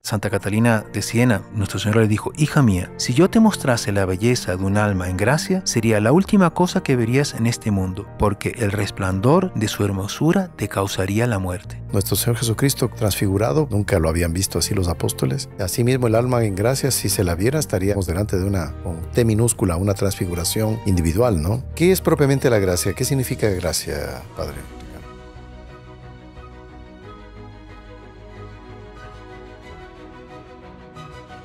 Santa Catalina de Siena, Nuestra Señora le dijo: hija mía, si yo te mostrase la belleza de un alma en gracia, sería la última cosa que verías en este mundo, porque el resplandor de su hermosura te causaría la muerte. Nuestro Señor Jesucristo transfigurado, nunca lo habían visto así los apóstoles. Asimismo, el alma en gracia, si se la viera, estaríamos delante de una, con T minúscula, una transfiguración individual, ¿no? ¿Qué es propiamente la gracia? ¿Qué significa gracia, Padre?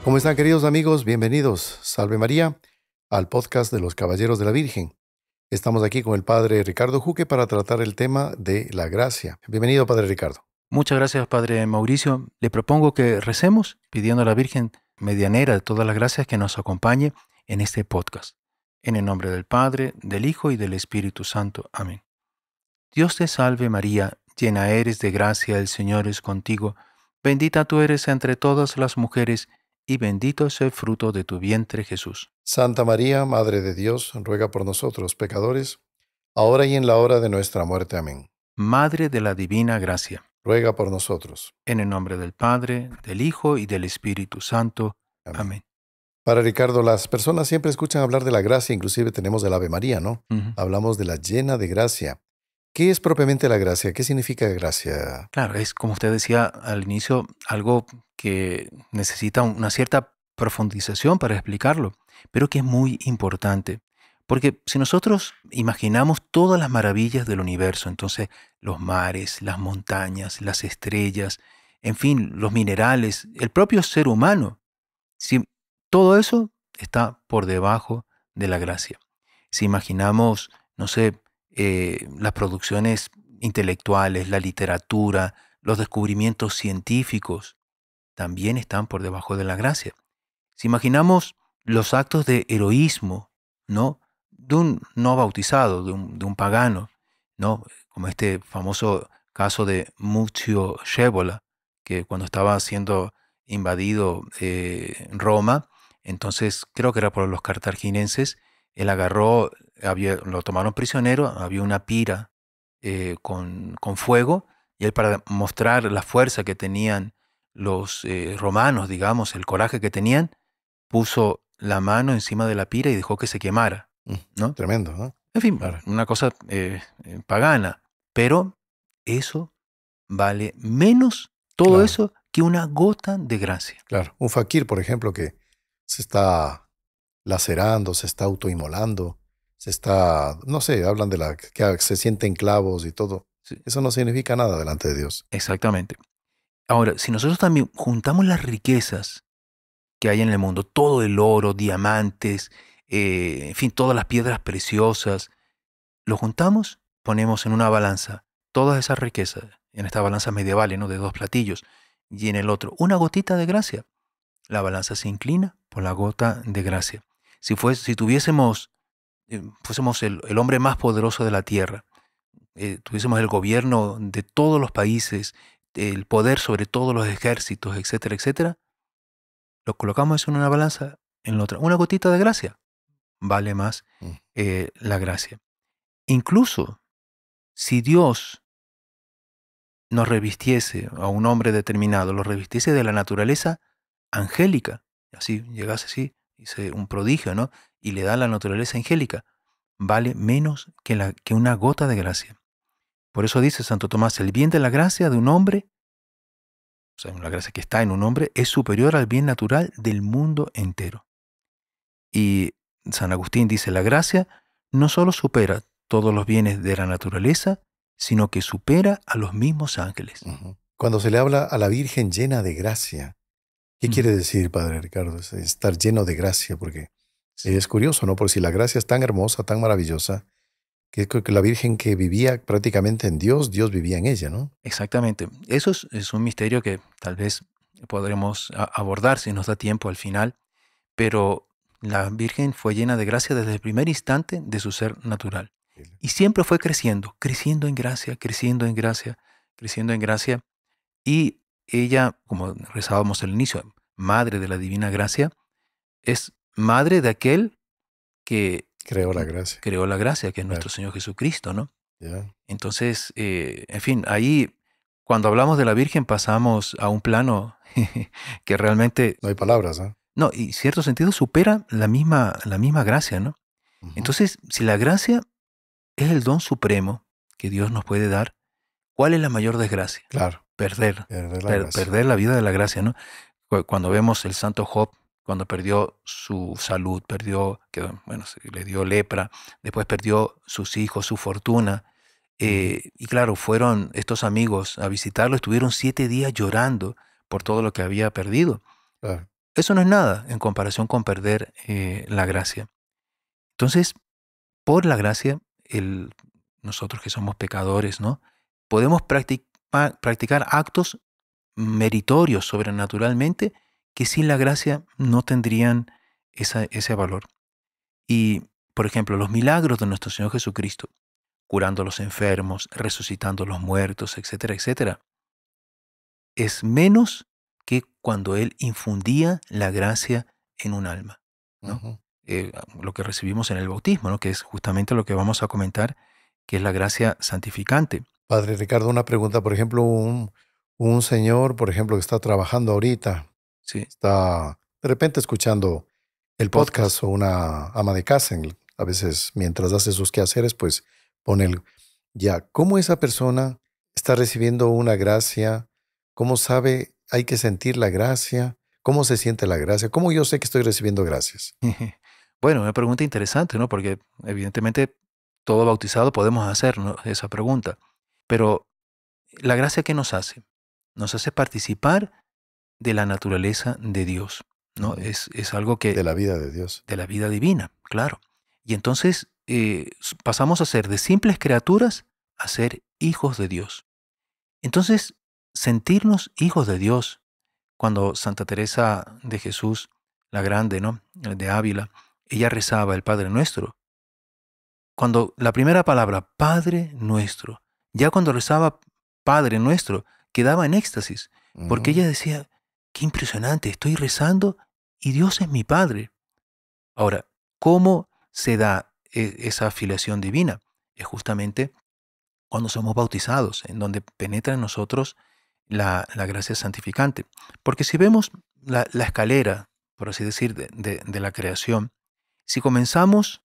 ¿Cómo están, queridos amigos? Bienvenidos, Salve María, al podcast de los Caballeros de la Virgen. Estamos aquí con el Padre Ricardo Juque para tratar el tema de la gracia. Bienvenido, Padre Ricardo. Muchas gracias, Padre Mauricio. Le propongo que recemos pidiendo a la Virgen medianera de todas las gracias que nos acompañe en este podcast. En el nombre del Padre, del Hijo y del Espíritu Santo. Amén. Dios te salve María, llena eres de gracia, el Señor es contigo. Bendita tú eres entre todas las mujeres, y bendito es el fruto de tu vientre, Jesús. Santa María, Madre de Dios, ruega por nosotros, pecadores, ahora y en la hora de nuestra muerte. Amén. Madre de la divina gracia, ruega por nosotros. en el nombre del Padre, del Hijo y del Espíritu Santo. Amén. Amén. Padre Ricardo, las personas siempre escuchan hablar de la gracia, inclusive tenemos el Ave María, ¿no? Ujú. Hablamos de la llena de gracia. ¿Qué es propiamente la gracia? ¿Qué significa gracia? Claro, es como usted decía al inicio, algo que necesita una cierta profundización para explicarlo, pero que es muy importante. Porque si nosotros imaginamos todas las maravillas del universo, entonces los mares, las montañas, las estrellas, en fin, los minerales, el propio ser humano, si todo eso está por debajo de la gracia. Si imaginamos, no sé, las producciones intelectuales, la literatura, los descubrimientos científicos, también están por debajo de la gracia. Si imaginamos los actos de heroísmo, ¿no? De un no bautizado, de un pagano, ¿no? Como este famoso caso de Muzio Scaevola, que cuando estaba siendo invadido Roma, entonces creo que era por los cartaginenses, él agarró, lo tomaron prisionero, había una pira con fuego, y él, para mostrar la fuerza que tenían los romanos, digamos, el coraje que tenían, puso la mano encima de la pira y dejó que se quemara, ¿no? Tremendo, ¿no? En fin, Claro. una cosa pagana, pero eso vale menos, todo Claro. eso, que una gota de gracia. Claro. Un faquir, por ejemplo, que se está lacerando, se está autoinmolando, se está, no sé, hablan de la que se sienten clavos y todo. Sí, Eso no significa nada delante de Dios. exactamente. Ahora, si nosotros también juntamos las riquezas que hay en el mundo, todo el oro, diamantes, en fin, todas las piedras preciosas, lo juntamos, ponemos en una balanza todas esas riquezas, en esta balanza medieval, ¿no? De dos platillos, y en el otro una gotita de gracia. La balanza se inclina por la gota de gracia. Si tuviésemos, fuésemos el hombre más poderoso de la tierra, tuviésemos el gobierno de todos los países, el poder sobre todos los ejércitos, etcétera, etcétera, lo colocamos en una balanza, en la otra. Una gotita de gracia vale más Mm. la gracia. Incluso si Dios nos revistiese, a un hombre determinado, lo revistiese de la naturaleza angélica, así llegase así, dice un prodigio, ¿no? Y le da la naturaleza angélica, vale menos que una gota de gracia. Por eso dice Santo Tomás: el bien de la gracia de un hombre, o sea, la gracia que está en un hombre, es superior al bien natural del mundo entero. Y San Agustín dice: la gracia no solo supera todos los bienes de la naturaleza, sino que supera a los mismos ángeles. Ujú. Cuando se le habla a la Virgen llena de gracia, ¿qué quiere decir, Padre Ricardo? Es estar lleno de gracia, porque es curioso, ¿no? Por si la gracia es tan hermosa, tan maravillosa, que la Virgen que vivía prácticamente en Dios, Dios vivía en ella, ¿no? Exactamente. Eso es un misterio que tal vez podremos abordar si nos da tiempo al final, pero la Virgen fue llena de gracia desde el primer instante de su ser natural. Y siempre fue creciendo, creciendo en gracia, creciendo en gracia, creciendo en gracia. Y ella, como rezábamos al inicio, madre de la divina gracia, es madre de aquel que Creó la gracia. creó la gracia, que es nuestro Claro. Señor Jesucristo, ¿no? Ya. Entonces, en fin, ahí cuando hablamos de la Virgen pasamos a un plano que realmente, No hay palabras, ¿ah? no, y en cierto sentido supera la misma gracia, ¿no? Ujú. Entonces, si la gracia es el don supremo que Dios nos puede dar, ¿cuál es la mayor desgracia? Claro, Perder, perder la gracia. perder la vida de la gracia, ¿no? Cuando vemos el santo Job, cuando perdió su salud, bueno, le dio lepra, después perdió sus hijos, su fortuna, Ujú. y claro, fueron estos amigos a visitarlo, estuvieron 7 días llorando por todo lo que había perdido. Claro. Eso no es nada en comparación con perder la gracia. Entonces, por la gracia, nosotros que somos pecadores, ¿no? Podemos practicar actos meritorios sobrenaturalmente que sin la gracia no tendrían ese valor. Y, por ejemplo, los milagros de nuestro Señor Jesucristo, curando a los enfermos, resucitando a los muertos, etcétera, etcétera, es menos que cuando Él infundía la gracia en un alma, ¿no? Ujú. Lo que recibimos en el bautismo, ¿no? Que es justamente lo que vamos a comentar, que es la gracia santificante. Padre Ricardo, una pregunta. Por ejemplo, un señor, por ejemplo, que está trabajando ahorita, Sí, está de repente escuchando el el podcast. podcast o una ama de casa, a veces mientras hace sus quehaceres, pues pone ya, ¿cómo esa persona está recibiendo una gracia? ¿Cómo sabe hay que sentir la gracia? ¿Cómo se siente la gracia? ¿Cómo yo sé que estoy recibiendo gracias? Bueno, una pregunta interesante, ¿no? Porque evidentemente todo bautizado podemos hacer, ¿no?, esa pregunta. Pero la gracia que nos hace participar de la naturaleza de Dios, ¿no? Ujú. Es algo De que, la vida de Dios. de la vida divina, claro. Y entonces pasamos a ser de simples criaturas a ser hijos de Dios. Entonces, sentirnos hijos de Dios, cuando Santa Teresa de Jesús, la grande, ¿no?, de Ávila, ella rezaba el Padre Nuestro. Cuando la primera palabra, Padre Nuestro, ya cuando rezaba Padre Nuestro, quedaba en éxtasis, porque Ujú. ella decía, qué impresionante, estoy rezando y Dios es mi Padre. Ahora, ¿cómo se da esa afiliación divina? Es justamente cuando somos bautizados, en donde penetra en nosotros la gracia santificante. Porque si vemos la escalera, por así decir, de la creación, si comenzamos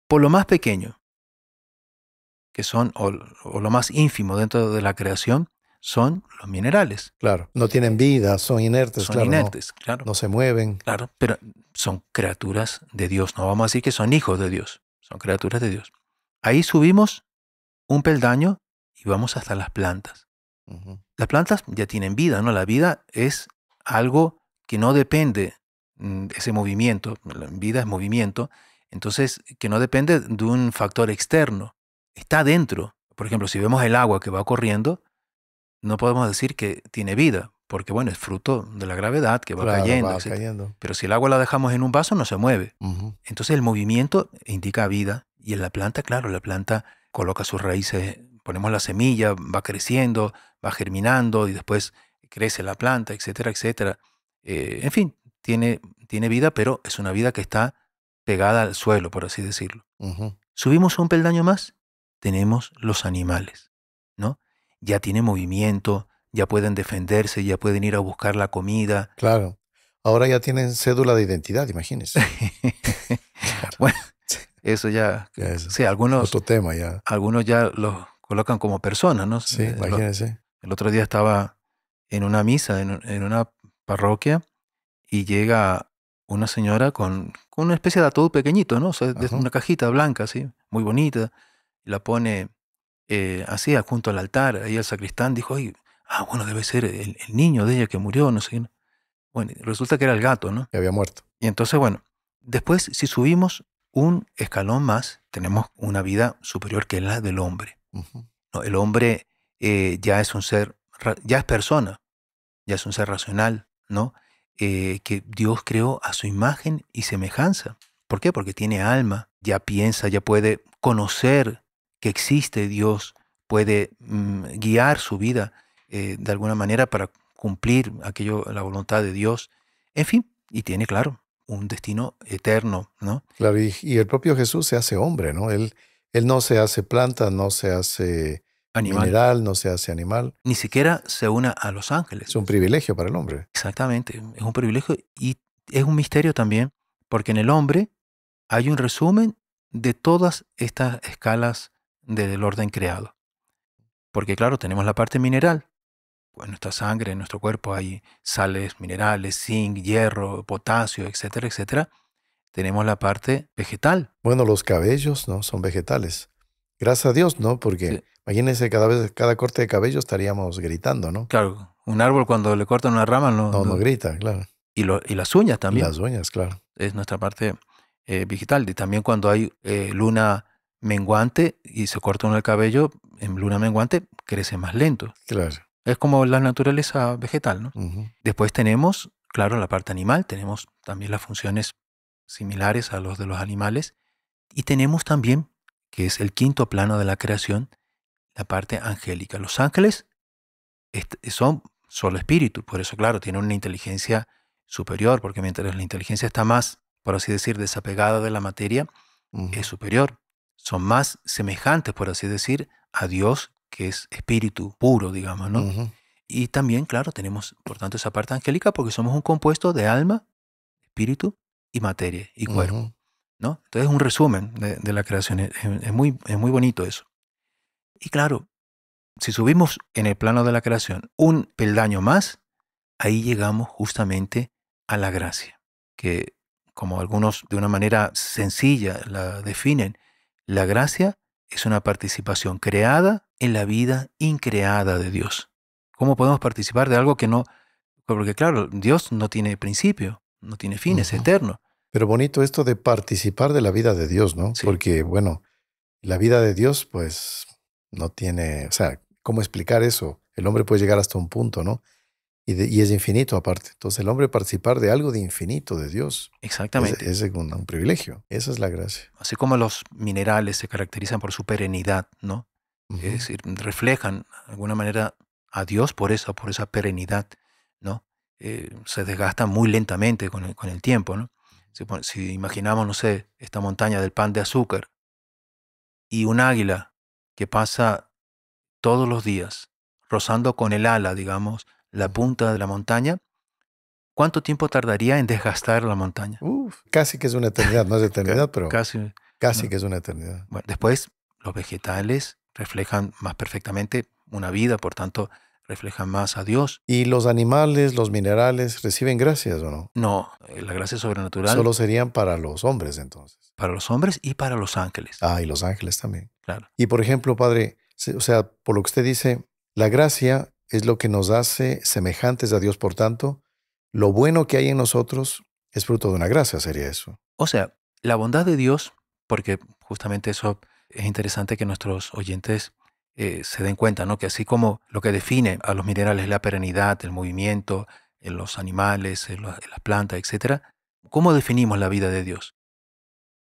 por lo más pequeño, que son, o lo más ínfimo dentro de la creación, son los minerales. Claro, no tienen vida, son inertes, Son claro, no, inertes, claro, no se mueven. claro, pero son criaturas de Dios. No vamos a decir que son hijos de Dios, son criaturas de Dios. Ahí subimos un peldaño y vamos hasta las plantas. Ujú. Las plantas ya tienen vida, ¿no? La vida es algo que no depende de ese movimiento. La vida es movimiento, entonces que no depende de un factor externo. Está dentro. Por ejemplo, si vemos el agua que va corriendo, no podemos decir que tiene vida, porque bueno, es fruto de la gravedad que va Claro, cayendo, va etc. cayendo. Pero si el agua la dejamos en un vaso, no se mueve. Ujú. Entonces el movimiento indica vida y en la planta, claro, la planta coloca sus raíces, ponemos la semilla, va creciendo, va germinando y después crece la planta, etcétera, etcétera. En fin, tiene vida, pero es una vida que está pegada al suelo, por así decirlo. Ujú. Subimos un peldaño más, tenemos los animales, ¿no? Ya tienen movimiento, ya pueden defenderse, ya pueden ir a buscar la comida. Claro. Ahora ya tienen cédula de identidad, imagínese. Claro. Bueno, Sí, eso ya, ya es sí, algunos otro tema ya. ya los colocan como personas, ¿no? Sí, imagínese. El otro día estaba en una misa, en una parroquia, y llega una señora con una especie de ataúd pequeñito, ¿no? O sea, de Ajá. una cajita blanca, así, muy bonita, y la pone así, junto al altar. Ahí el sacristán dijo, "Ay, bueno, debe ser el niño de ella que murió, no sé qué". Bueno, y resulta que era el gato, ¿no? Que había muerto. Y entonces, bueno, después, si subimos un escalón más, tenemos una vida superior que es la del hombre, Ujú. ¿no? El hombre ya es un ser, ya es persona, ya es un ser racional, ¿no? Que Dios creó a su imagen y semejanza. ¿Por qué? Porque tiene alma, ya piensa, ya puede conocer que existe Dios, puede guiar su vida de alguna manera para cumplir la voluntad de Dios. En fin, y tiene, claro, un destino eterno, ¿no? Claro, y el propio Jesús se hace hombre, ¿no? Él no se hace planta, no se hace Animal. mineral, no se hace animal. Ni siquiera se une a los ángeles. Es un privilegio para el hombre. Exactamente, es un privilegio y es un misterio también, porque en el hombre hay un resumen de todas estas escalas del orden creado. Porque claro, tenemos la parte mineral. En nuestra sangre, en nuestro cuerpo hay sales, minerales, zinc, hierro, potasio, etcétera, etcétera. Tenemos la parte vegetal. Bueno, los cabellos, ¿no? Son vegetales. Gracias a Dios, ¿no? Porque Sí, imagínense, cada corte de cabello estaríamos gritando, ¿no? claro, un árbol cuando le cortan una rama No grita, claro. y las uñas Y también. las uñas, claro. Es nuestra parte vegetal. Y también cuando hay luna menguante y se corta uno el cabello, en luna menguante crece más lento. Claro. Es como la naturaleza vegetal, ¿no? Ujú. Después tenemos, claro, la parte animal, tenemos también las funciones similares a los de los animales, y tenemos también, que es el quinto plano de la creación, la parte angélica. Los ángeles son solo espíritu, por eso, claro, tienen una inteligencia superior, porque mientras la inteligencia está más, por así decir, desapegada de la materia, Ujú. es superior. Son más semejantes, por así decir, a Dios, que es espíritu puro, digamos, ¿no? Ujú. Y también, claro, tenemos, por tanto, esa parte angélica porque somos un compuesto de alma, espíritu y materia y Ujú. cuerpo, ¿no? Entonces, un resumen de la creación. Es muy bonito eso. Y claro, si subimos en el plano de la creación un peldaño más, ahí llegamos justamente a la gracia, que como algunos de una manera sencilla la definen, la gracia es una participación creada en la vida increada de Dios. ¿Cómo podemos participar de algo que no? Porque claro, Dios no tiene principio, no tiene fin, es Ujú. eterno. Pero bonito esto de participar de la vida de Dios, ¿no? Sí, Porque, bueno, la vida de Dios, pues, no tiene, o sea, ¿cómo explicar eso? El hombre puede llegar hasta un punto, ¿no? Y es infinito aparte. Entonces, el hombre participar de algo de infinito de Dios exactamente. es un privilegio. Esa es la gracia. Así como los minerales se caracterizan por su perenidad, ¿no? Es Ujú. decir, reflejan de alguna manera a Dios por esa perenidad, ¿no? Se desgastan muy lentamente con el tiempo, ¿no? Si imaginamos, no sé, esta montaña del pan de azúcar y un águila que pasa todos los días rozando con el ala, digamos, la Ujú. punta de la montaña, ¿cuánto tiempo tardaría en desgastar la montaña? Uf, casi que es una eternidad. No es eternidad, pero Casi, casi ¿no? que es una eternidad. Bueno, después los vegetales reflejan más perfectamente una vida, por tanto, reflejan más a Dios. ¿Y los animales, los minerales, reciben gracias o no? No, la gracia sobrenatural Solo serían para los hombres entonces. para los hombres y para los ángeles, Ah, y los ángeles también. claro. Y por ejemplo, Padre, o sea, por lo que usted dice, la gracia es lo que nos hace semejantes a Dios. Por tanto, lo bueno que hay en nosotros es fruto de una gracia, sería eso. O sea, la bondad de Dios, porque justamente eso es interesante que nuestros oyentes se den cuenta, ¿no? Que así como lo que define a los minerales es la perenidad, el movimiento, en los animales, en las plantas, etcétera, ¿cómo definimos la vida de Dios?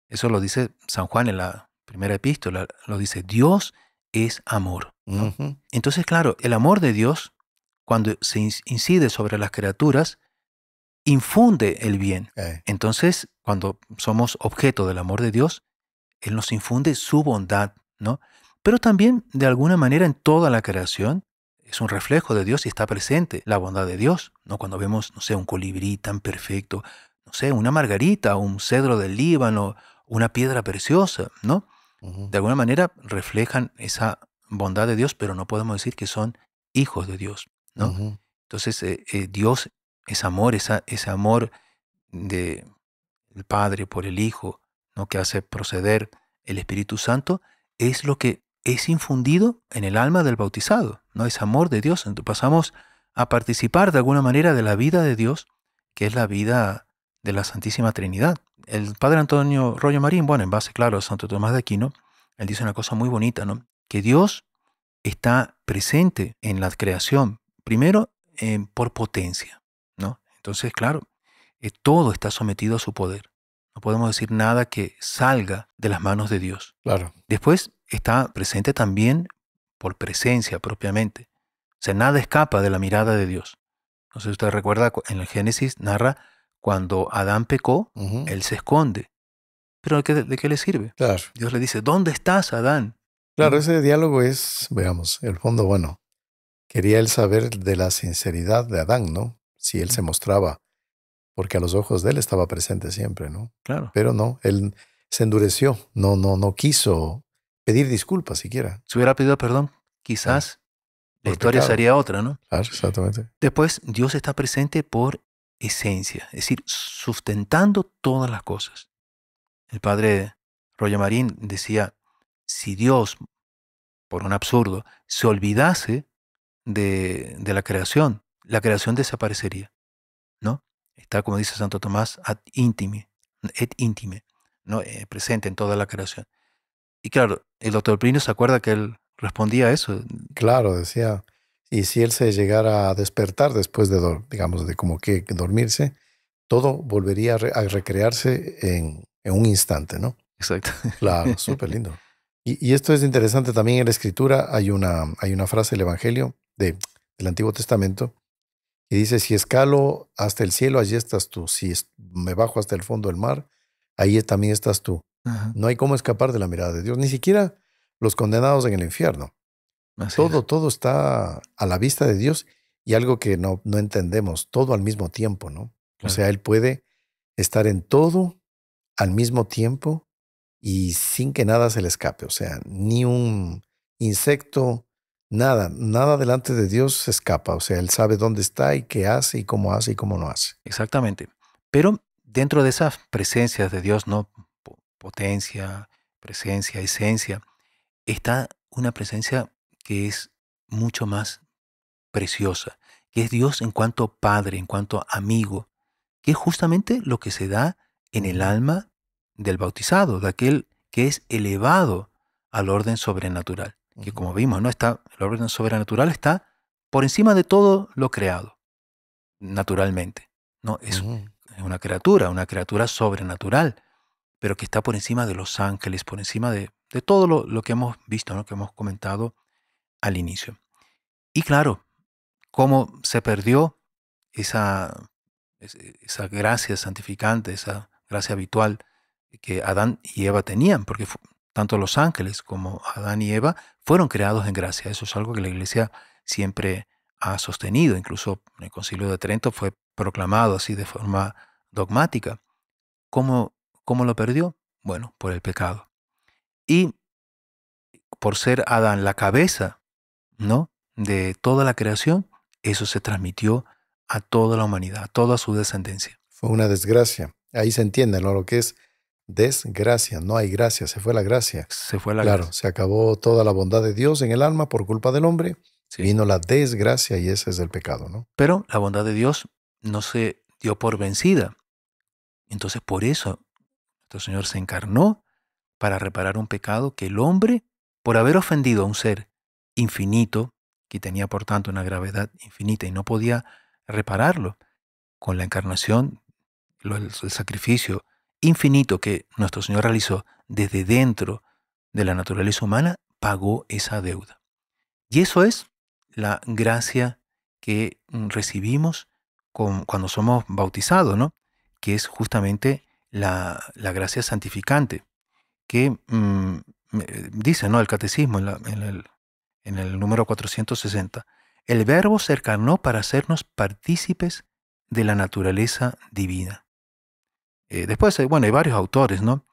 Eso lo dice San Juan en la primera epístola, lo dice, Dios es amor, ¿no? Ujú. Entonces, claro, el amor de Dios, cuando se incide sobre las criaturas, infunde el bien. Eh, Entonces, cuando somos objeto del amor de Dios, Él nos infunde su bondad, ¿no? Pero también, de alguna manera, en toda la creación, es un reflejo de Dios y está presente la bondad de Dios, ¿no? Cuando vemos, no sé, un colibrí tan perfecto, no sé, una margarita, un cedro del Líbano, una piedra preciosa, ¿no? ujú, De alguna manera reflejan esa bondad de Dios, pero no podemos decir que son hijos de Dios, ¿no? ujú, Entonces, Dios es amor, ese amor del Padre por el Hijo, ¿no? Que hace proceder el Espíritu Santo, es lo que es infundido en el alma del bautizado, ¿no? Es amor de Dios. Entonces pasamos a participar de alguna manera de la vida de Dios, que es la vida de la Santísima Trinidad. El Padre Antonio Rollo Marín, bueno, en base, claro, a Santo Tomás de Aquino, él dice una cosa muy bonita, ¿no? Que Dios está presente en la creación, primero por potencia, ¿no? Entonces, claro, todo está sometido a su poder. No podemos decir nada que salga de las manos de Dios. claro. Después está presente también por presencia propiamente. O sea, nada escapa de la mirada de Dios. No sé si usted recuerda, en el Génesis narra cuando Adán pecó, Ujú, él se esconde. ¿Pero de qué le sirve? claro. Dios le dice, ¿dónde estás, Adán? Claro, ese diálogo es, veamos, el fondo, bueno, quería él saber de la sinceridad de Adán, ¿no? Si él se mostraba, porque a los ojos de él estaba presente siempre, ¿no? Claro. Pero no, él se endureció, no quiso pedir disculpas siquiera. Si hubiera pedido perdón, Claro, quizás la por historia pecado. sería otra, ¿no? Claro, exactamente. Después, Dios está presente por esencia, es decir, sustentando todas las cosas. El padre Roger Marín decía, si Dios, por un absurdo, se olvidase de la creación desaparecería, ¿no? Está, como dice Santo Tomás, et intime, ¿no? Presente en toda la creación. Y claro, el doctor Plinio se acuerda que él respondía a eso. Claro, decía, y si él se llegara a despertar después de, digamos, de como que dormirse, todo volvería a recrearse en un instante, ¿no? Exacto. Claro, súper lindo. Y esto es interesante también en la escritura. Hay una frase del Evangelio del Antiguo Testamento y dice, si escalo hasta el cielo, allí estás tú. Si me bajo hasta el fondo del mar, ahí también estás tú. Ajá, No hay cómo escapar de la mirada de Dios, ni siquiera los condenados en el infierno. así es. Todo está a la vista de Dios y algo que no entendemos, todo al mismo tiempo, ¿no? O Claro, sea, Él puede estar en todo al mismo tiempo y sin que nada se le escape. O sea, ni un insecto, nada delante de Dios se escapa. O sea, Él sabe dónde está y qué hace y cómo no hace. exactamente. Pero dentro de esas presencias de Dios, ¿no? Potencia, presencia, esencia, está una presencia que es mucho más preciosa, que es Dios en cuanto Padre, en cuanto amigo, que es justamente lo que se da en el Ujú, alma del bautizado, de aquel que es elevado al orden sobrenatural, que ujú, como vimos, ¿no? El orden sobrenatural está por encima de todo lo creado, naturalmente, ¿no? ujú. Es una criatura sobrenatural, pero que está por encima de los ángeles, por encima de todo lo que hemos visto, ¿no? Que hemos comentado al inicio. Y claro, cómo se perdió esa, esa gracia santificante, esa gracia habitual que Adán y Eva tenían, porque tanto los ángeles como Adán y Eva fueron creados en gracia. Eso es algo que la Iglesia siempre ha sostenido. Incluso en el Concilio de Trento fue proclamado así de forma dogmática. ¿Cómo, cómo lo perdió? Bueno, por el pecado. Y por ser Adán la cabeza, ¿no? De toda la creación, eso se transmitió a toda la humanidad, a toda su descendencia. Fue una desgracia. Ahí se entiende, ¿no? Lo que es desgracia. No hay gracia, se fue la gracia. Se fue la Claro, gracia. se acabó toda la bondad de Dios en el alma por culpa del hombre. Sí. Vino la desgracia y ese es el pecado, ¿no? Pero la bondad de Dios no se dio por vencida. Entonces, por eso, nuestro Señor se encarnó para reparar un pecado que el hombre, por haber ofendido a un ser infinito, que tenía por tanto una gravedad infinita y no podía repararlo, con la encarnación, el sacrificio infinito que nuestro Señor realizó desde dentro de la naturaleza humana, pagó esa deuda. Y eso es la gracia que recibimos cuando somos bautizados, ¿no? Que es justamente la gracia santificante, que dice, ¿no? El catecismo en el número 460, el Verbo se encarnó para hacernos partícipes de la naturaleza divina. Después, bueno, hay varios autores, ¿no?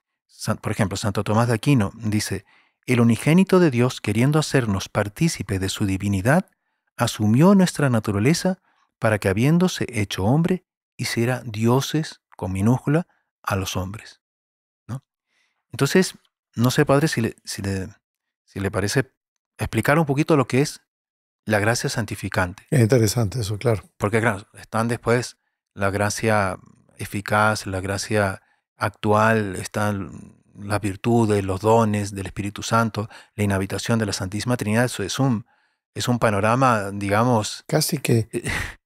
Por ejemplo, Santo Tomás de Aquino dice, el unigénito de Dios, queriendo hacernos partícipe de su divinidad, asumió nuestra naturaleza para que, habiéndose hecho hombre, hiciera dioses, con minúscula, a los hombres, ¿no? Entonces, no sé, padre, si le parece explicar un poquito lo que es la gracia santificante. Es interesante eso, claro. Porque claro, están después la gracia eficaz, la gracia actual, están las virtudes, los dones del Espíritu Santo, la inhabitación de la Santísima Trinidad. Eso es un panorama, digamos, Casi que eh,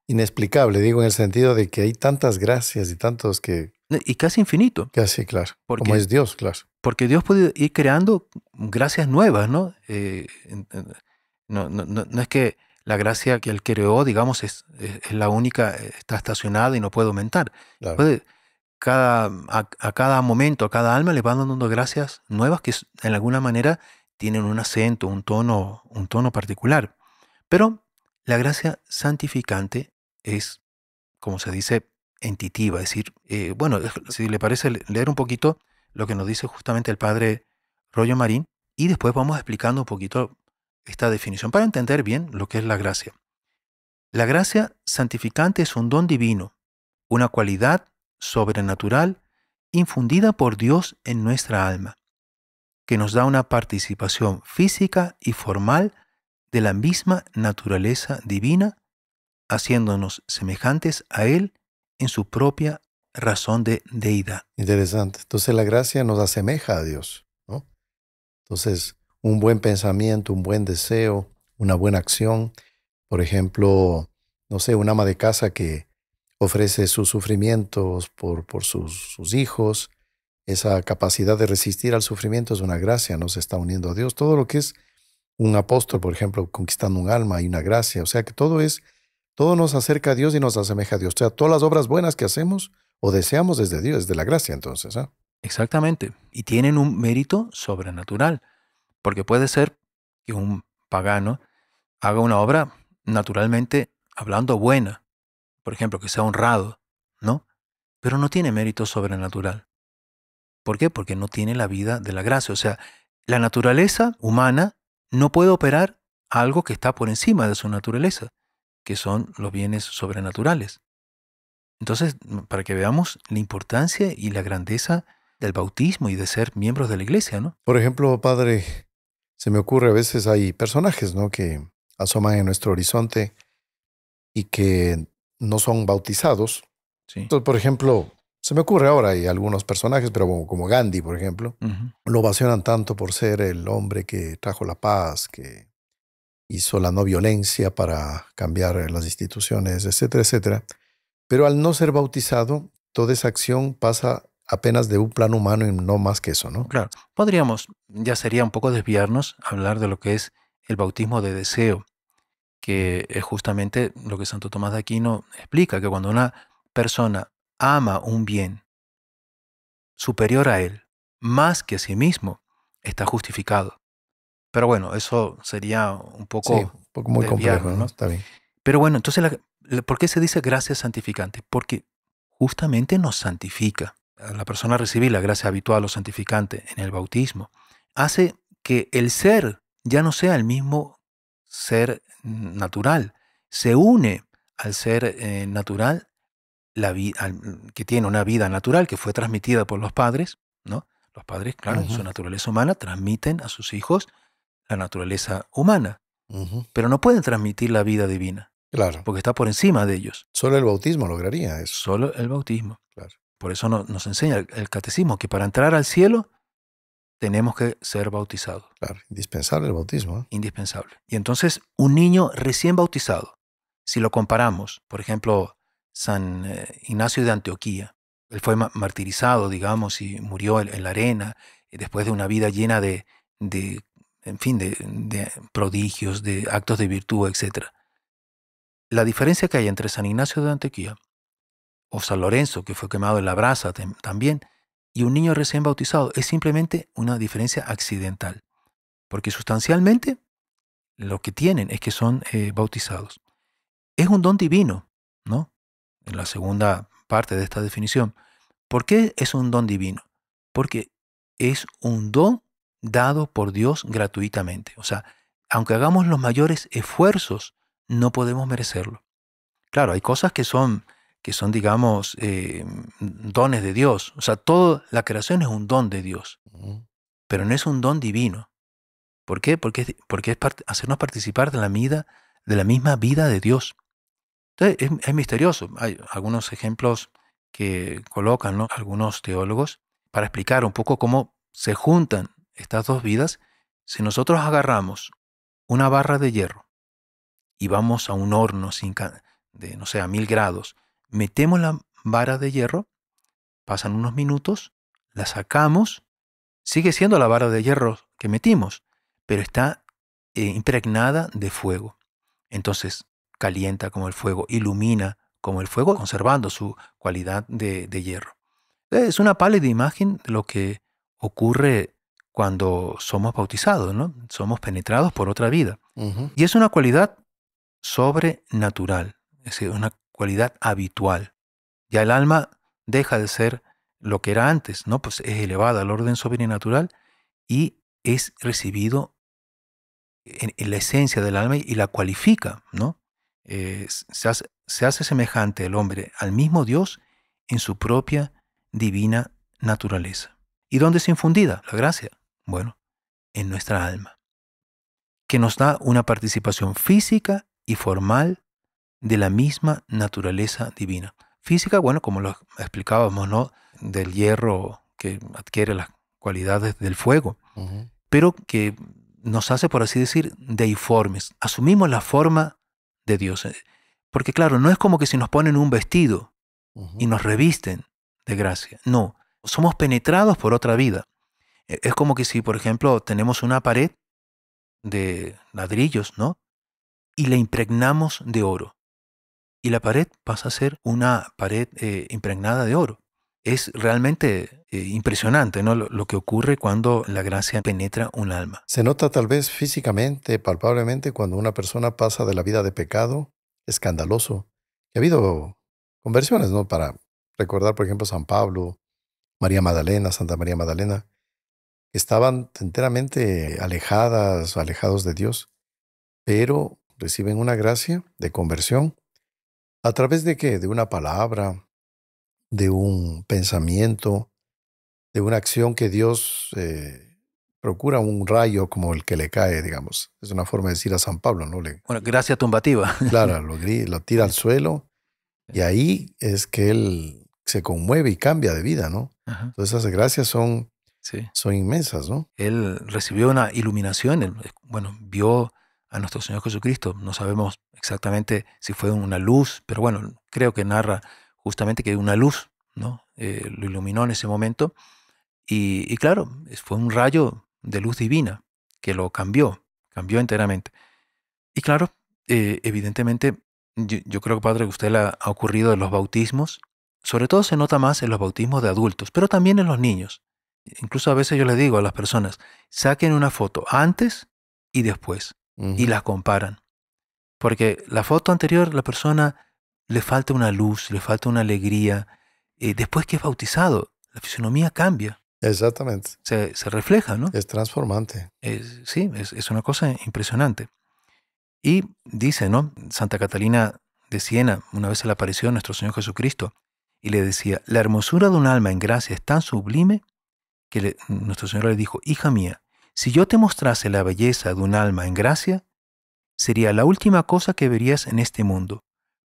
inexplicable, digo, en el sentido de que hay tantas gracias y tantos que y casi infinito, casi, claro, como porque, es Dios, claro. porque Dios puede ir creando gracias nuevas, ¿no? No es que la gracia que Él creó, digamos, es la única, está estacionada y no puede aumentar. Claro. Puede, a cada momento, a cada alma le van dando gracias nuevas que en alguna manera tienen un acento, un tono particular. Pero la gracia santificante es, como se dice, intuitiva. Es decir, bueno, si le parece leer un poquito lo que nos dice justamente el padre Rollo Marín, y después vamos explicando un poquito esta definición para entender bien lo que es la gracia. La gracia santificante es un don divino, una cualidad sobrenatural infundida por Dios en nuestra alma, que nos da una participación física y formal de la misma naturaleza divina, haciéndonos semejantes a Él en su propia razón de deidad. Interesante. Entonces la gracia nos asemeja a Dios, ¿no? Entonces, un buen pensamiento, un buen deseo, una buena acción, por ejemplo, no sé, un ama de casa que ofrece sus sufrimientos por sus hijos, esa capacidad de resistir al sufrimiento es una gracia, nos está uniendo a Dios. Todo lo que es un apóstol, por ejemplo, conquistando un alma, hay una gracia. O sea que todo nos acerca a Dios y nos asemeja a Dios. O sea, todas las obras buenas que hacemos o deseamos desde Dios, desde la gracia entonces, ¿ah? Exactamente. Y tienen un mérito sobrenatural, porque puede ser que un pagano haga una obra naturalmente hablando buena, por ejemplo, que sea honrado, ¿no? Pero no tiene mérito sobrenatural. ¿Por qué? Porque no tiene la vida de la gracia. O sea, la naturaleza humana no puede operar algo que está por encima de su naturaleza, que son los bienes sobrenaturales. Entonces, para que veamos la importancia y la grandeza del bautismo y de ser miembros de la iglesia, ¿no? Por ejemplo, padre, se me ocurre a veces hay personajes, ¿no?, que asoman en nuestro horizonte y que no son bautizados. Sí. Entonces, por ejemplo, se me ocurre ahora hay algunos personajes, pero como Gandhi, por ejemplo, lo ovacionan tanto por ser el hombre que trajo la paz, que hizo la no violencia para cambiar las instituciones, etcétera, etcétera. Pero al no ser bautizado, toda esa acción pasa apenas de un plano humano y no más que eso, ¿no? Claro, podríamos, ya sería un poco desviarnos, hablar de lo que es el bautismo de deseo, que es justamente lo que Santo Tomás de Aquino explica, que cuando una persona ama un bien superior a él, más que a sí mismo, está justificado. Pero bueno, eso sería un Sí, poco un poco muy complejo, desviarnos, ¿no? ¿no? Está bien. Pero bueno, entonces, ¿por qué se dice gracia santificante? Porque justamente nos santifica. La persona recibe la gracia habitual o santificante en el bautismo. Hace que el ser ya no sea el mismo ser natural. Se une al ser natural, que tiene una vida natural que fue transmitida por los padres, ¿no? Los padres, claro, en su naturaleza humana transmiten a sus hijos la naturaleza humana, pero no pueden transmitir la vida divina, Claro. porque está por encima de ellos. Solo el bautismo lograría eso. Solo el bautismo. Claro. Por eso nos enseña el catecismo que para entrar al cielo tenemos que ser bautizados. Claro, indispensable el bautismo, ¿eh? Indispensable. Y entonces, un niño recién bautizado, si lo comparamos, por ejemplo, San Ignacio de Antioquía, él fue martirizado, digamos, y murió en la arena, después de una vida llena en fin, de prodigios, de actos de virtud, etc. La diferencia que hay entre San Ignacio de Antioquía o San Lorenzo, que fue quemado en la brasa también, y un niño recién bautizado, es simplemente una diferencia accidental, porque sustancialmente lo que tienen es que son bautizados. Es un don divino, ¿no? En la segunda parte de esta definición. ¿Por qué es un don divino? Porque es un don dado por Dios gratuitamente. O sea, aunque hagamos los mayores esfuerzos, no podemos merecerlo. Claro, hay cosas que son digamos, dones de Dios. O sea, toda la creación es un don de Dios, pero no es un don divino. ¿Por qué? Porque es hacernos participar de la misma vida de Dios. Entonces, es misterioso. Hay algunos ejemplos que colocan, ¿no?, algunos teólogos para explicar un poco cómo se juntan estas dos vidas. Si nosotros agarramos una barra de hierro y vamos a un horno de, no sé, a 1000 grados, metemos la vara de hierro, pasan unos minutos, la sacamos, sigue siendo la vara de hierro que metimos, pero está impregnada de fuego. Entonces calienta como el fuego, ilumina como el fuego, conservando su cualidad de hierro. Es una pálida imagen de lo que ocurre cuando somos bautizados, ¿no? Somos penetrados por otra vida. Ujú. Y es una cualidad sobrenatural, es decir, una cualidad habitual. Ya el alma deja de ser lo que era antes, ¿no? Pues es elevada al orden sobrenatural y es recibido en la esencia del alma y la cualifica, ¿no? Se hace semejante el hombre al mismo Dios en su propia divina naturaleza. ¿Y dónde es infundida la gracia? Bueno, en nuestra alma, que nos da una participación física y formal de la misma naturaleza divina. Física, bueno, como lo explicábamos, ¿no? Del hierro que adquiere las cualidades del fuego, Ujú. pero que nos hace, por así decir, deiformes. Asumimos la forma de Dios. Porque claro, no es como que si nos ponen un vestido y Ujú. nos revisten de gracia. No, somos penetrados por otra vida. Es como que si, por ejemplo, tenemos una pared de ladrillos, ¿no? Y la impregnamos de oro. Y la pared pasa a ser una pared impregnada de oro. Es realmente impresionante, ¿no? Lo que ocurre cuando la gracia penetra un alma. Se nota tal vez físicamente, palpablemente, cuando una persona pasa de la vida de pecado escandaloso. Ha habido conversiones, ¿no? Para recordar, por ejemplo, San Pablo, María Magdalena, Santa María Magdalena, que estaban enteramente alejadas, alejados de Dios, pero reciben una gracia de conversión. ¿A través de qué? De una palabra, de un pensamiento, de una acción que Dios procura un rayo como el que le cae, digamos. Es una forma de decir a San Pablo, ¿no? Bueno, gracia tumbativa. Claro, lo tira al suelo y ahí es que él se conmueve y cambia de vida, ¿no? Ajá, Entonces esas gracias sí. son inmensas, ¿no? Él recibió una iluminación, bueno, vio a nuestro Señor Jesucristo. No sabemos exactamente si fue una luz, pero bueno, creo que narra justamente que una luz, ¿no? Lo iluminó en ese momento. Y claro, fue un rayo de luz divina que lo cambió enteramente. Y claro, evidentemente, yo creo que, Padre, que a usted le ha ocurrido en los bautismos. Sobre todo se nota más en los bautismos de adultos, pero también en los niños. Incluso a veces yo les digo a las personas, saquen una foto antes y después y Ujú. las comparan. Porque la foto anterior, la persona le falta una luz, le falta una alegría. Después que es bautizado, la fisonomía cambia, Exactamente. se refleja, ¿no? Es transformante. Sí, es una cosa impresionante. Y dice, ¿no? Santa Catalina de Siena, una vez se le apareció a nuestro Señor Jesucristo y le decía, la hermosura de un alma en gracia es tan sublime que nuestro Señor le dijo, hija mía, si yo te mostrase la belleza de un alma en gracia, sería la última cosa que verías en este mundo,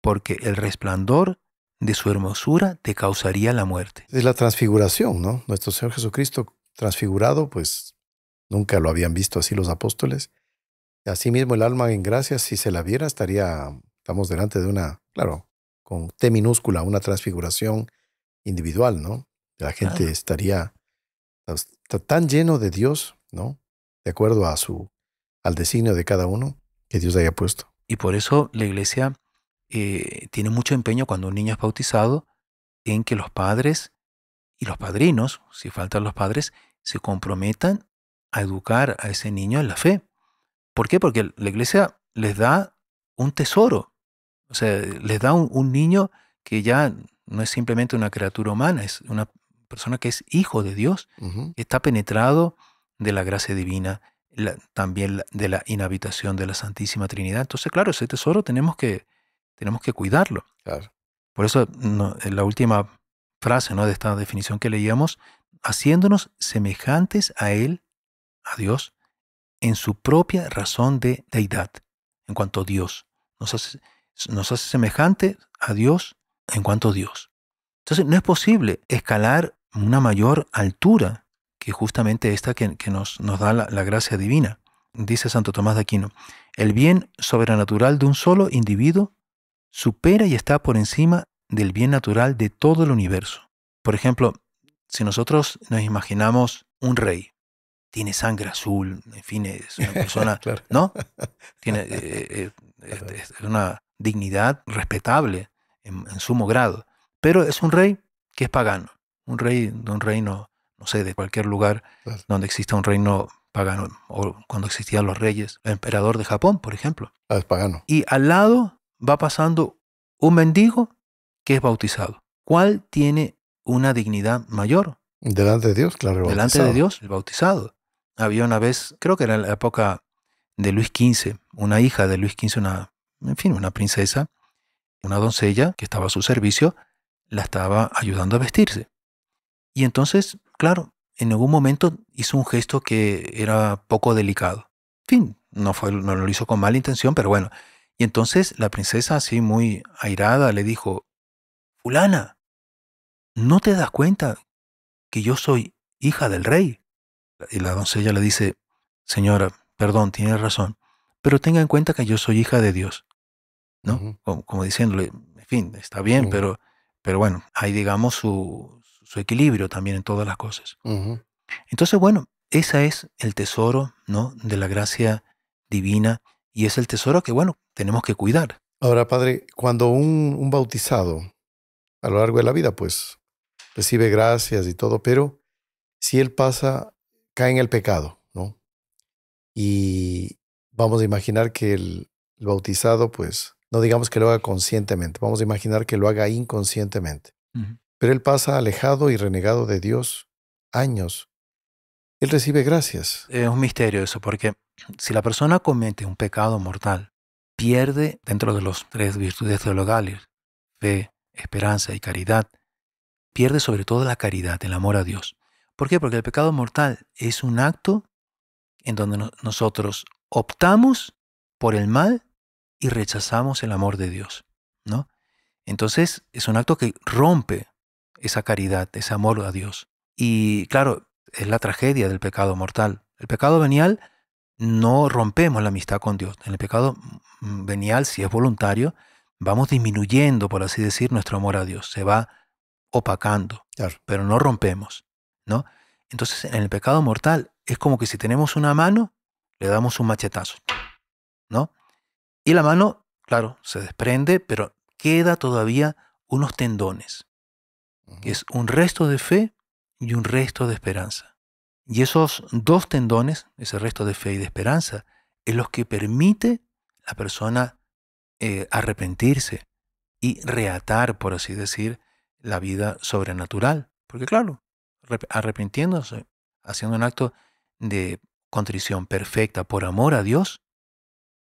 porque el resplandor de su hermosura te causaría la muerte. Es la transfiguración, ¿no? Nuestro Señor Jesucristo transfigurado, pues nunca lo habían visto así los apóstoles. Asimismo, el alma en gracia, si se la viera, estamos delante de una, claro, con T minúscula, una transfiguración individual, ¿no? La gente Claro. estaría está tan lleno de Dios, ¿no? De acuerdo al designio de cada uno que Dios haya puesto. Y por eso la iglesia tiene mucho empeño cuando un niño es bautizado en que los padres y los padrinos, si faltan los padres, se comprometan a educar a ese niño en la fe. ¿Por qué? Porque la iglesia les da un tesoro. O sea, les da un niño que ya no es simplemente una criatura humana, es una persona que es hijo de Dios, Ujú. que está penetrado de la gracia divina, también de la inhabitación de la Santísima Trinidad. Entonces, claro, ese tesoro tenemos que cuidarlo. Claro. Por eso, en la última frase, ¿no?, de esta definición que leíamos, haciéndonos semejantes a Él, a Dios, en su propia razón de deidad, en cuanto a Dios. Nos hace semejante a Dios en cuanto a Dios. Entonces, no es posible escalar una mayor altura que justamente esta que nos da la gracia divina. Dice Santo Tomás de Aquino, el bien sobrenatural de un solo individuo supera y está por encima del bien natural de todo el universo. Por ejemplo, si nosotros nos imaginamos un rey, tiene sangre azul, en fin, es una persona, Claro. ¿no? Tiene es una dignidad respetable en sumo grado, pero es un rey que es pagano, un rey de un reino no sé, de cualquier lugar Claro. donde exista un reino pagano, o cuando existían los reyes, el emperador de Japón, por ejemplo. Ah, es pagano. Y al lado va pasando un mendigo que es bautizado. ¿Cuál tiene una dignidad mayor? Delante de Dios, claro, el Delante de bautizado. Dios, el bautizado. Había una vez, creo que era en la época de Luis XV, una hija de Luis XV, una princesa, una doncella que estaba a su servicio, la estaba ayudando a vestirse. Y entonces, claro, en algún momento hizo un gesto que era poco delicado. En fin, no lo hizo con mala intención, pero bueno. Y entonces la princesa, así muy airada, le dijo, fulana, ¿no te das cuenta que yo soy hija del rey? Y la doncella le dice, señora, perdón, tiene razón, pero tenga en cuenta que yo soy hija de Dios, ¿no? Ujú, Como diciéndole, en fin, está bien, ujú, pero bueno, hay, digamos, su equilibrio también en todas las cosas. ujú. Entonces, bueno, ese es el tesoro, ¿no?, de la gracia divina, y es el tesoro que, bueno, tenemos que cuidar. Ahora, padre, cuando un bautizado a lo largo de la vida, pues recibe gracias y todo, pero si él pasa, cae en el pecado, ¿no? Y vamos a imaginar que el bautizado, pues, no digamos que lo haga conscientemente, vamos a imaginar que lo haga inconscientemente. Ujú. Pero él pasa alejado y renegado de Dios años. Él recibe gracias. Es un misterio eso, porque si la persona comete un pecado mortal, pierde dentro de los tres virtudes teologales, fe, esperanza y caridad, pierde sobre todo la caridad, el amor a Dios. ¿Por qué? Porque el pecado mortal es un acto en donde nosotros optamos por el mal y rechazamos el amor de Dios, ¿no? Entonces es un acto que rompe esa caridad, ese amor a Dios. Y claro, es la tragedia del pecado mortal. El pecado venial no rompemos la amistad con Dios. En el pecado venial, si es voluntario, vamos disminuyendo, por así decir, nuestro amor a Dios. Se va opacando, Claro. pero no rompemos, ¿no? Entonces, en el pecado mortal es como que si tenemos una mano, le damos un machetazo, ¿no? Y la mano, claro, se desprende, pero queda todavía unos tendones, que Ujú. es un resto de fe y un resto de esperanza. Y esos dos tendones, ese resto de fe y de esperanza, es los que permite a la persona arrepentirse y reatar, por así decir, la vida sobrenatural. Porque claro, arrepintiéndose, haciendo un acto de contrición perfecta por amor a Dios,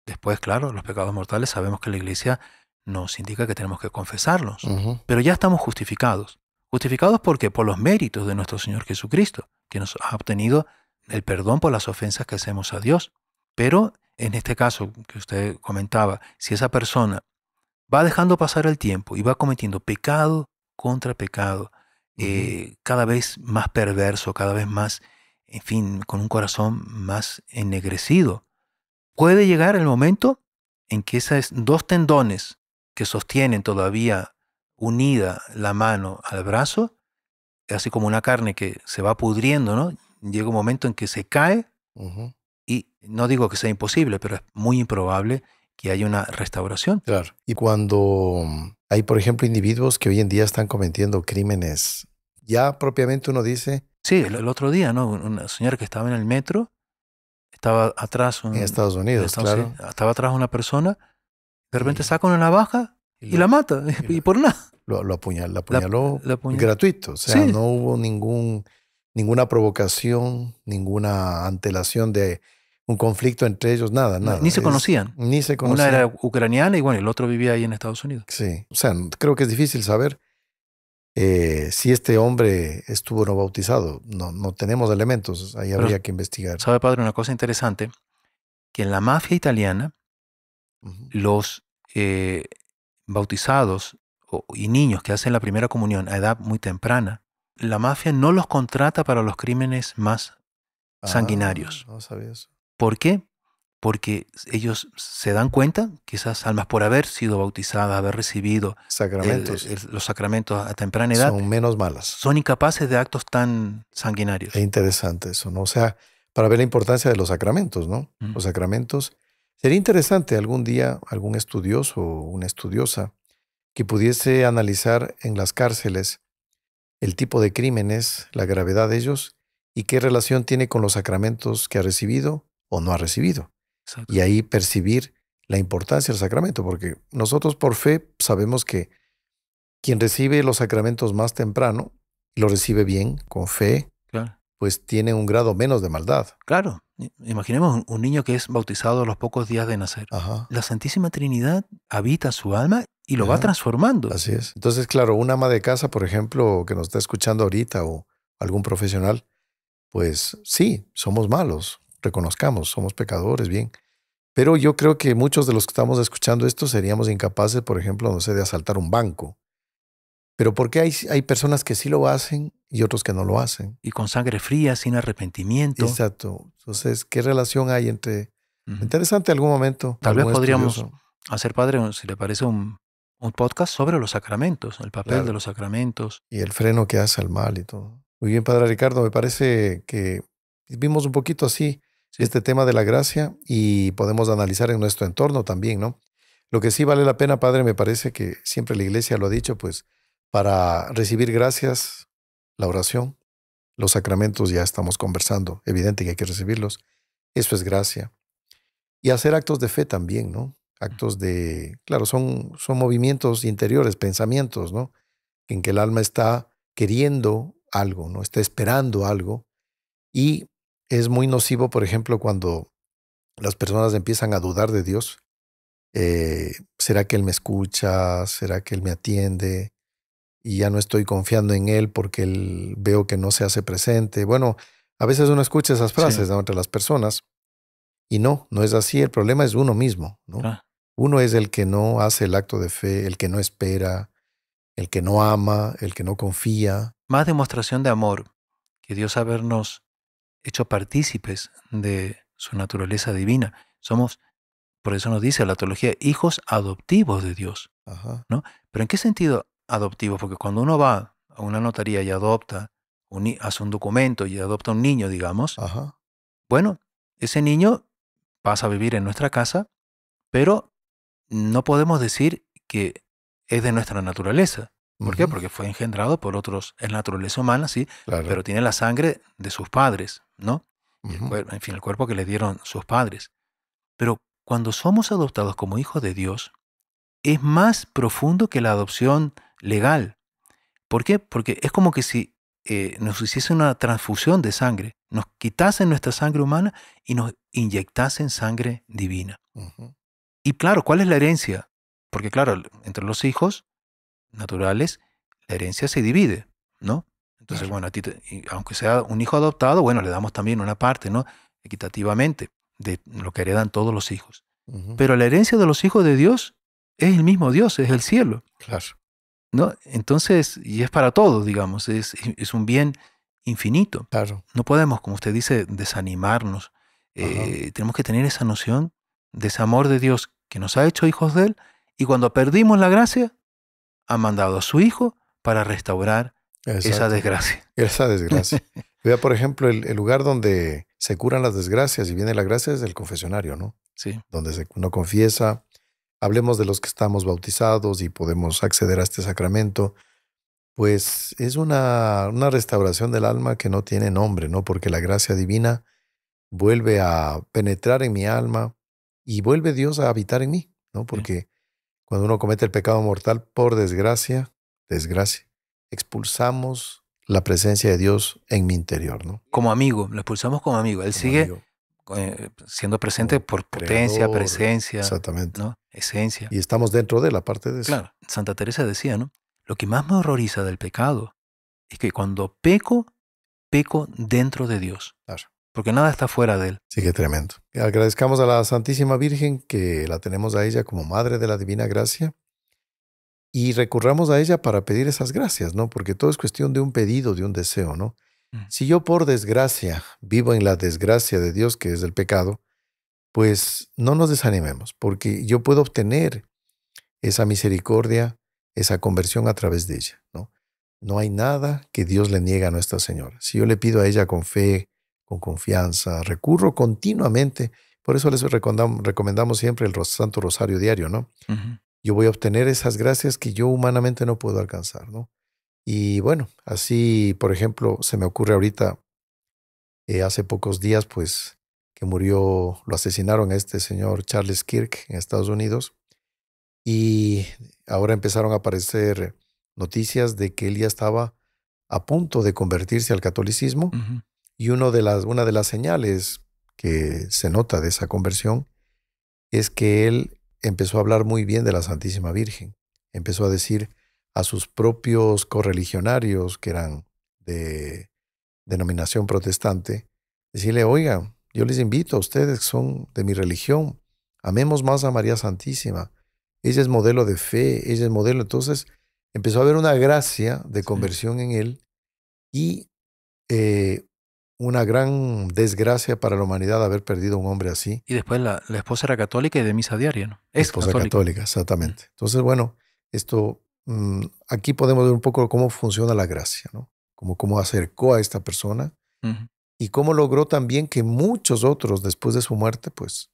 después, claro, los pecados mortales sabemos que la Iglesia nos indica que tenemos que confesarlos. Ujú. Pero ya estamos justificados. ¿Justificados por qué? Por los méritos de nuestro Señor Jesucristo, que nos ha obtenido el perdón por las ofensas que hacemos a Dios. Pero en este caso que usted comentaba, si esa persona va dejando pasar el tiempo y va cometiendo pecado contra pecado, Ujú. cada vez más perverso, cada vez más, en fin, con un corazón más ennegrecido, puede llegar el momento en que esos dos tendones que sostienen todavía unida la mano al brazo, así como una carne que se va pudriendo, ¿no? Llega un momento en que se cae Ujú. y no digo que sea imposible, pero es muy improbable que haya una restauración. Claro. Y cuando hay, por ejemplo, individuos que hoy en día están cometiendo crímenes, ya propiamente uno dice Sí, el otro día, ¿no? Una señora que estaba en el metro, estaba atrás, en Estados en Unidos, Estados Unidos, claro, estaba atrás una persona, de repente y, saca una navaja y y la mata, y y por nada. lo La, apuñaló la puñal- gratuito. O sea, Sí, no hubo ninguna provocación, ninguna antelación de un conflicto entre ellos, nada, ni nada. se conocían. Ni se Una era conocían. ucraniana y bueno, el otro vivía ahí en Estados Unidos. Sí, o sea, creo que es difícil saber si este hombre estuvo o no bautizado. No, no tenemos elementos, ahí Pero, habría que investigar. ¿sabe, padre, una cosa interesante? Que en la mafia italiana, Ujú. los bautizados y niños que hacen la primera comunión a edad muy temprana, la mafia no los contrata para los crímenes más Ah, sanguinarios. no sabía eso. ¿Por qué? Porque ellos se dan cuenta que esas almas, por haber sido bautizadas, haber recibido Sacramentos los sacramentos a temprana edad, son menos malas. son incapaces de actos tan Es sanguinarios. interesante eso, ¿no? O sea, para ver la importancia de los sacramentos, ¿no? Mm. Los sacramentos. Sería interesante algún día algún estudioso o una estudiosa que pudiese analizar en las cárceles el tipo de crímenes, la gravedad de ellos y qué relación tiene con los sacramentos que ha recibido o no ha recibido. Exacto. Y ahí percibir la importancia del sacramento, porque nosotros por fe sabemos que quien recibe los sacramentos más temprano y lo recibe bien, con fe, Claro. pues tiene un grado menos de maldad. Claro. Imaginemos un niño que es bautizado a los pocos días de nacer. Ajá. La Santísima Trinidad habita su alma y lo va Ajá. transformando. Así es. Entonces, claro, una ama de casa, por ejemplo, que nos está escuchando ahorita o algún profesional, pues sí, somos malos, reconozcamos, somos pecadores, bien. Pero yo creo que muchos de los que estamos escuchando esto seríamos incapaces, por ejemplo, no sé, de asaltar un banco. Pero ¿por qué hay personas que sí lo hacen y otros que no lo hacen? Y con sangre fría, sin arrepentimiento. Exacto. Entonces, ¿qué relación hay entre... Ujú. Interesante algún momento, Tal vez algún podríamos estudioso. hacer, padre, si le parece, un podcast sobre los sacramentos, el papel de Claro. los sacramentos. Y el freno que hace al mal y todo. Muy bien, Padre Ricardo, me parece que vimos un poquito así Sí. este tema de la gracia y podemos analizar en nuestro entorno también, ¿no? Lo que sí vale la pena, Padre, me parece que siempre la Iglesia lo ha dicho, pues para recibir gracias, la oración, los sacramentos ya estamos conversando, evidente que hay que recibirlos, eso es gracia. Y hacer actos de fe también, ¿no? Actos de, claro, son movimientos interiores, pensamientos, ¿no? En que el alma está queriendo algo, ¿no? Está esperando algo. Y es muy nocivo, por ejemplo, cuando las personas empiezan a dudar de Dios. ¿Será que Él me escucha? ¿Será que Él me atiende? Y ya no estoy confiando en Él porque veo que no se hace presente. Bueno, a veces uno escucha esas frases, Sí. ¿no? Entre las personas y no es así. El problema es uno mismo, ¿no? Claro. Uno es el que no hace el acto de fe, el que no espera, el que no ama, el que no confía. Más demostración de amor que Dios habernos hecho partícipes de su naturaleza divina. Somos, por eso nos dice la teología, hijos adoptivos de Dios, Ajá, ¿no? Pero ¿en qué sentido adoptivos? Porque cuando uno va a una notaría y adopta, hace un documento y adopta un niño, digamos, ajá. bueno, ese niño pasa a vivir en nuestra casa, pero no podemos decir que es de nuestra naturaleza. ¿Por qué? Ujú, Porque fue engendrado por otros, es naturaleza humana, sí, claro. pero tiene la sangre de sus padres, ¿no? Y Ujú, en fin, el cuerpo que le dieron sus padres. Pero cuando somos adoptados como hijos de Dios, es más profundo que la adopción legal. ¿Por qué? Porque es como que si nos hiciese una transfusión de sangre, nos quitasen nuestra sangre humana y nos inyectasen sangre divina. ujú. Y claro, ¿cuál es la herencia? Porque claro, entre los hijos naturales, la herencia se divide, ¿no? Entonces, Claro. bueno, y aunque sea un hijo adoptado, bueno, le damos también una parte, ¿no? Equitativamente, de lo que heredan todos los hijos. Ujú, Pero la herencia de los hijos de Dios es el mismo Dios, es el cielo, claro, ¿no? Entonces, y es para todos, digamos, es un bien infinito. claro. No podemos, como usted dice, desanimarnos. Ajá. Tenemos que tener esa noción de ese amor de Dios que nos ha hecho hijos de Él, y cuando perdimos la gracia, ha mandado a su Hijo para restaurar esa Exacto. desgracia. Esa desgracia. Vea, por ejemplo, el lugar donde se curan las desgracias y viene la gracia es el confesionario, ¿no? Sí, Donde uno confiesa. Hablemos de los que estamos bautizados y podemos acceder a este sacramento. Pues es una restauración del alma que no tiene nombre, ¿no? Porque la gracia divina vuelve a penetrar en mi alma y vuelve Dios a habitar en mí, ¿no? sí. Porque cuando uno comete el pecado mortal, por desgracia, expulsamos la presencia de Dios en mi interior, ¿no? Como amigo, lo expulsamos como amigo. Él Como sigue amigo, siendo presente como por potencia, creador, presencia, exactamente. ¿no? Esencia. Y estamos dentro de él, aparte de eso. Claro, Santa Teresa decía, ¿no? Lo que más me horroriza del pecado es que cuando peco, peco dentro de Dios, Claro. porque nada está fuera de Él. Sí, qué tremendo. Agradezcamos a la Santísima Virgen que la tenemos a ella como Madre de la Divina Gracia y recurramos a ella para pedir esas gracias, ¿no? Porque todo es cuestión de un pedido, de un deseo, ¿no? Mm. Si yo por desgracia vivo en la desgracia de Dios, que es el pecado, pues no nos desanimemos, porque yo puedo obtener esa misericordia, esa conversión a través de ella, ¿no? No hay nada que Dios le niegue a Nuestra Señora. Si yo le pido a ella con fe, con confianza, recurro continuamente, por eso les recomendamos siempre el Santo Rosario diario, ¿no? Ujú. Yo voy a obtener esas gracias que yo humanamente no puedo alcanzar, ¿no? Y bueno, así, por ejemplo, se me ocurre ahorita, hace pocos días, pues, que murió, lo asesinaron a este señor Charles Kirk en Estados Unidos. Y ahora empezaron a aparecer noticias de que él ya estaba a punto de convertirse al catolicismo. Ujú. Y una de las señales que se nota de esa conversión es que él empezó a hablar muy bien de la Santísima Virgen. Empezó a decir a sus propios correligionarios, que eran de denominación protestante, decirle, oiga, yo les invito a ustedes que son de mi religión, amemos más a María Santísima. Ella es modelo de fe, ella es modelo. Entonces empezó a haber una gracia de Sí. conversión en él y eh, una gran desgracia para la humanidad haber perdido a un hombre así. Y después la esposa era católica y de misa diaria, ¿no? Es Esposa católica. católica, exactamente. Entonces, bueno, esto, aquí podemos ver un poco cómo funciona la gracia, ¿no? Cómo acercó a esta persona Ujú, y cómo logró también que muchos otros, después de su muerte, pues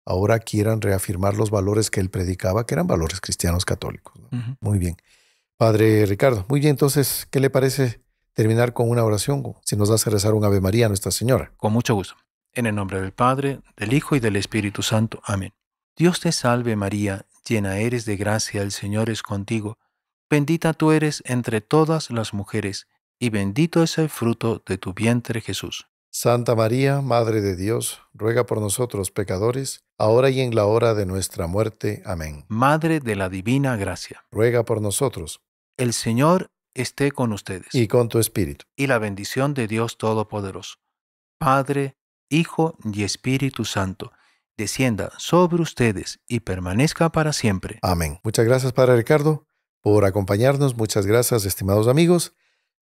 ahora quieran reafirmar los valores que él predicaba, que eran valores cristianos católicos, ¿no? ujú. Muy bien. Padre Ricardo, muy bien, entonces, ¿qué le parece terminar con una oración? Si nos hace rezar un Ave María a Nuestra Señora. Con mucho gusto. En el nombre del Padre, del Hijo y del Espíritu Santo. Amén. Dios te salve María, llena eres de gracia, el Señor es contigo. Bendita tú eres entre todas las mujeres, y bendito es el fruto de tu vientre Jesús. Santa María, Madre de Dios, ruega por nosotros pecadores, ahora y en la hora de nuestra muerte. Amén. Madre de la divina gracia. Ruega por nosotros, El Señor esté con ustedes, y con tu espíritu. y la bendición de Dios Todopoderoso, Padre, Hijo y Espíritu Santo, descienda sobre ustedes y permanezca para siempre. Amén. Muchas gracias, Padre Ricardo, por acompañarnos. Muchas gracias, estimados amigos.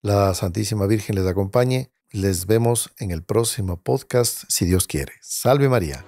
La Santísima Virgen les acompañe. Les vemos en el próximo podcast, si Dios quiere. Salve María.